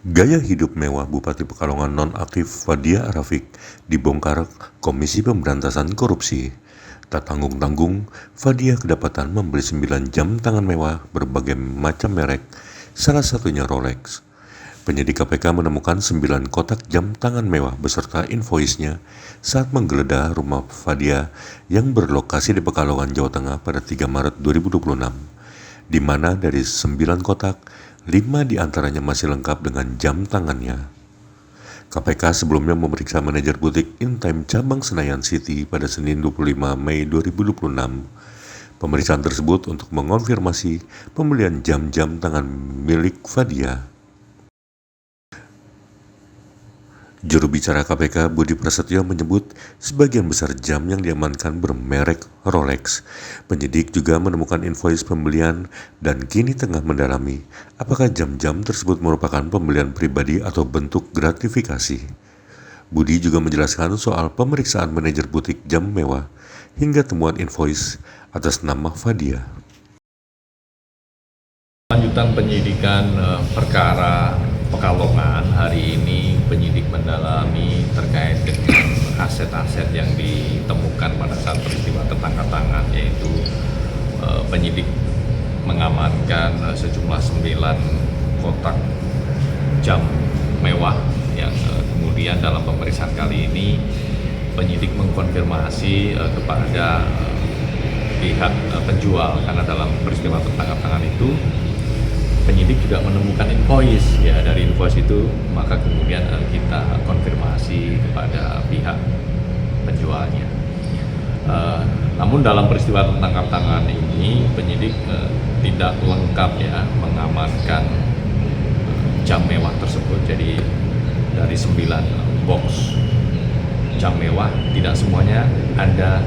Gaya hidup mewah Bupati Pekalongan nonaktif Fadia Rafiq dibongkar Komisi Pemberantasan Korupsi. Tak tanggung-tanggung, Fadia kedapatan membeli 9 jam tangan mewah berbagai macam merek, salah satunya Rolex. Penyidik KPK menemukan 9 kotak jam tangan mewah beserta invoice-nya saat menggeledah rumah Fadia yang berlokasi di Pekalongan, Jawa Tengah pada 3 Maret 2026. Di mana dari 9 kotak, 5 diantaranya masih lengkap dengan jam tangannya. KPK sebelumnya memeriksa manajer butik InTime cabang Senayan City pada Senin 25 Mei 2026. Pemeriksaan tersebut untuk mengonfirmasi pembelian jam-jam tangan milik Fadia. Juru bicara KPK Budi Prasetyo menyebut sebagian besar jam yang diamankan bermerek Rolex. Penyidik juga menemukan invoice pembelian dan kini tengah mendalami apakah jam-jam tersebut merupakan pembelian pribadi atau bentuk gratifikasi. Budi juga menjelaskan soal pemeriksaan manajer butik jam mewah hingga temuan invoice atas nama Fadia. Lanjutan penyidikan perkara Pekalongan, hari ini penyidik mendalami terkait dengan aset-aset yang ditemukan pada saat peristiwa tertangkap tangan, yaitu penyidik mengamankan sejumlah 9 kotak jam mewah yang kemudian dalam pemeriksaan kali ini penyidik mengkonfirmasi kepada pihak penjual, karena dalam peristiwa tertangkap tangan itu penyidik juga menemukan invoice. Ya, dari invoice itu maka kemudian kita konfirmasi kepada pihak penjualnya. Namun dalam peristiwa tertangkap tangan ini penyidik tidak lengkap ya mengamankan jam mewah tersebut. Jadi dari 9 box jam mewah tidak semuanya ada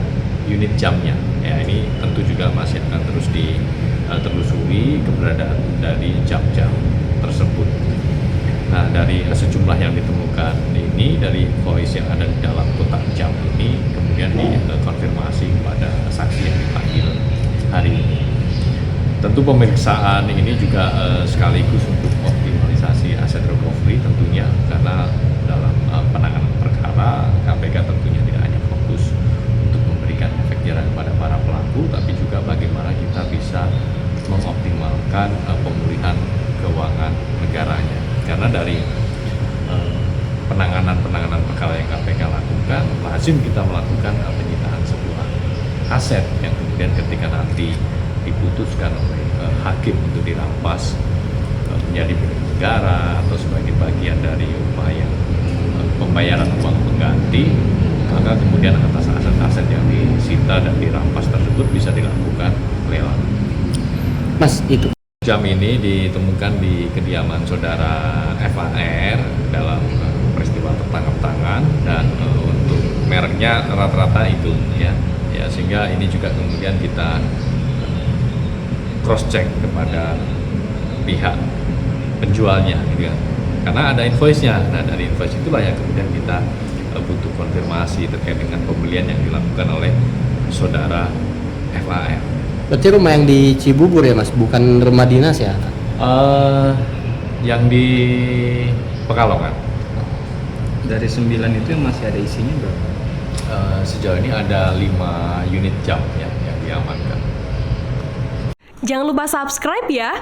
unit jamnya. Ya, ini tentu juga masih akan terus ditelusuri keberadaan dari jam-jam tersebut. Nah, dari sejumlah yang ditemukan ini, dari voice yang ada di dalam kotak jam ini kemudian dikonfirmasi kepada saksi yang dipanggil hari ini. Tentu pemeriksaan ini juga sekaligus untuk optimalisasi aset recovery tentunya, karena dalam penanganan perkara KPK tentunya tidak hanya fokus untuk memberikan efek jerah kepada para pelaku, tapi juga bagaimana kita bisa mengoptimalkan pemulihan keuangan negaranya. Karena dari penanganan perkara yang KPK lakukan, lazim kita melakukan penyitaan sebuah aset yang kemudian ketika nanti diputuskan oleh hakim untuk dirampas menjadi milik negara atau sebagai bagian dari upaya pembayaran uang pengganti, maka kemudian atas aset-aset yang disita dan dirampas tersebut bisa dilakukan lelang. Mas, itu Jam ini ditemukan di kediaman saudara FAR dalam peristiwa tertangkap tangan, dan untuk mereknya rata-rata itu ya, sehingga ini juga kemudian kita cross check kepada pihak penjualnya gitu kan. Karena ada invoice-nya. Nah, dari invoice itulah yang kemudian kita butuh konfirmasi terkait dengan pembelian yang dilakukan oleh saudara FAR. berarti rumah yang di Cibubur ya Mas, bukan rumah dinas ya? Yang di Pekalongan. Dari 9 itu yang masih ada isinya berapa? Sejauh ini ada 5 unit jam yang diamankan. Jangan lupa subscribe ya.